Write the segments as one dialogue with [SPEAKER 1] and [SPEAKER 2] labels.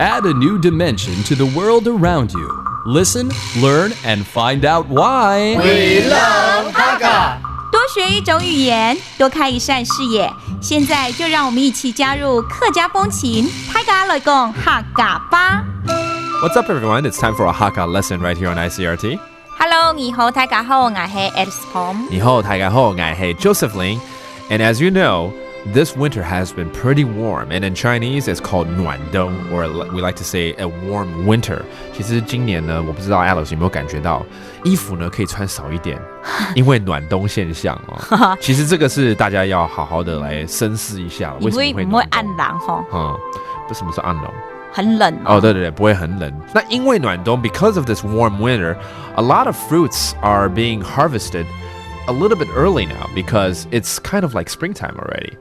[SPEAKER 1] Add a new dimension to the world around you. Listen, learn, and find out why.
[SPEAKER 2] We love Hakka.
[SPEAKER 3] 多学一种语言，多开一扇视野。现在就让我们一起加入客家风情大家来讲客家吧。
[SPEAKER 4] What's up, everyone? It's time for a Hakka lesson right here on ICRT.
[SPEAKER 3] Hello， 你好，大家好，我是 Alice Pom。
[SPEAKER 4] 你好，大家好，我是 Joseph Ling. And as you know, this winter has been pretty warm, and in Chinese it's called 暖冬, or we like to say a warm winter. 其实今年呢，我不知道 Alice 有没有感觉到，衣服呢可以穿少一点，因为暖冬现象哦。其实这个是大家要好好的来深思一下，为什么会
[SPEAKER 3] 不会暗冷哈？
[SPEAKER 4] 不，什么是暗冷？
[SPEAKER 3] 很冷
[SPEAKER 4] 哦，对对对，不会很冷。那因为暖冬 because of this warm winter, a lot of fruits are being harvested a little bit early now because it's kind of like springtime already.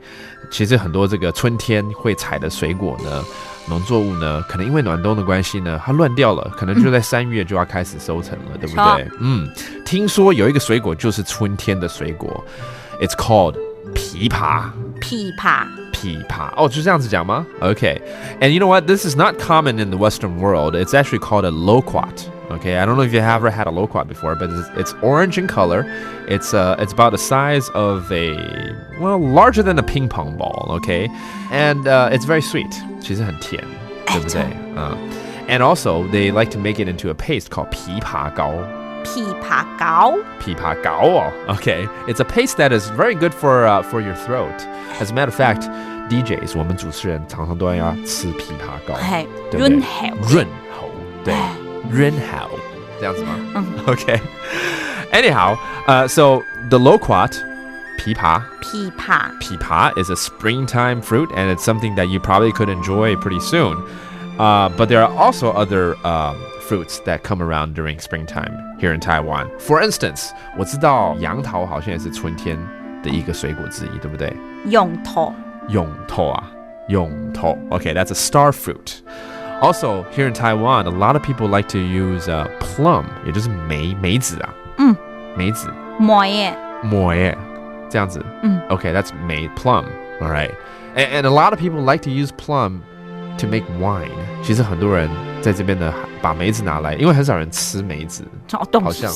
[SPEAKER 4] 其实很多这个春天会采的水果呢，农作物呢，可能因为暖冬的关系呢，它乱掉了，可能就在3月就要开始收成了，对不对？听说有一个水果就是春天的水果 ，it's called 枇杷。
[SPEAKER 3] 枇杷。
[SPEAKER 4] 枇杷哦，就这样子讲吗 ？Okay, and you know what? This is not common in the Western world. It's actually called a loquat. Okay, I don't know if you have ever had a loquat before, but it's orange in color. It's about the size of larger than a ping pong ball. Okay, and it's very sweet. 其实很甜，对不对？And also they like to make it into a paste called 枇杷膏。
[SPEAKER 3] 枇杷膏。
[SPEAKER 4] 枇杷膏哦 Okay, it's a paste that is very good for your throat. As a matter of fact, DJs 我们主持人常常都要吃枇杷膏，对不对？润喉，对。润喉，这样子吗？Okay. Anyhow, so the loquat, 枇杷 is a springtime fruit, and it's something that you probably could enjoy pretty soon. But there are also other fruits that come around during springtime here in Taiwan. For instance, 我知道杨桃好像也是春天的一个水果之一，对不对？
[SPEAKER 3] 永桃。
[SPEAKER 4] Okay, that's a star fruit. Also, here in Taiwan, a lot of people like to use plum, 也就是梅子啊。梅子。
[SPEAKER 3] 抹耶。
[SPEAKER 4] 这样子。Okay, that's plum. All right. And a lot of people like to use plum to make wine. 其实很多人在这边呢，把梅子拿来，因为很少人吃梅子，好像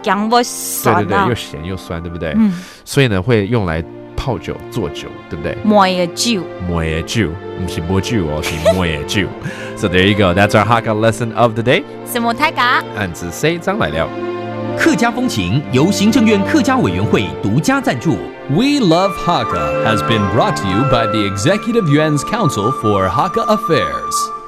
[SPEAKER 3] 姜不酸
[SPEAKER 4] 对，又咸又酸，对不对？所以呢，会用来泡酒、做酒，对不对？
[SPEAKER 3] 抹耶酒，
[SPEAKER 4] 不是抹酒哦，是抹耶酒。So there you go. That's our Hakka lesson of the day.
[SPEAKER 3] 什么大家？
[SPEAKER 4] 案子 C 章来了。
[SPEAKER 5] 客家风情由行政院客家委员会独家赞助。
[SPEAKER 1] We Love Hakka has been brought to you by the Executive Yuan's Council for Hakka Affairs.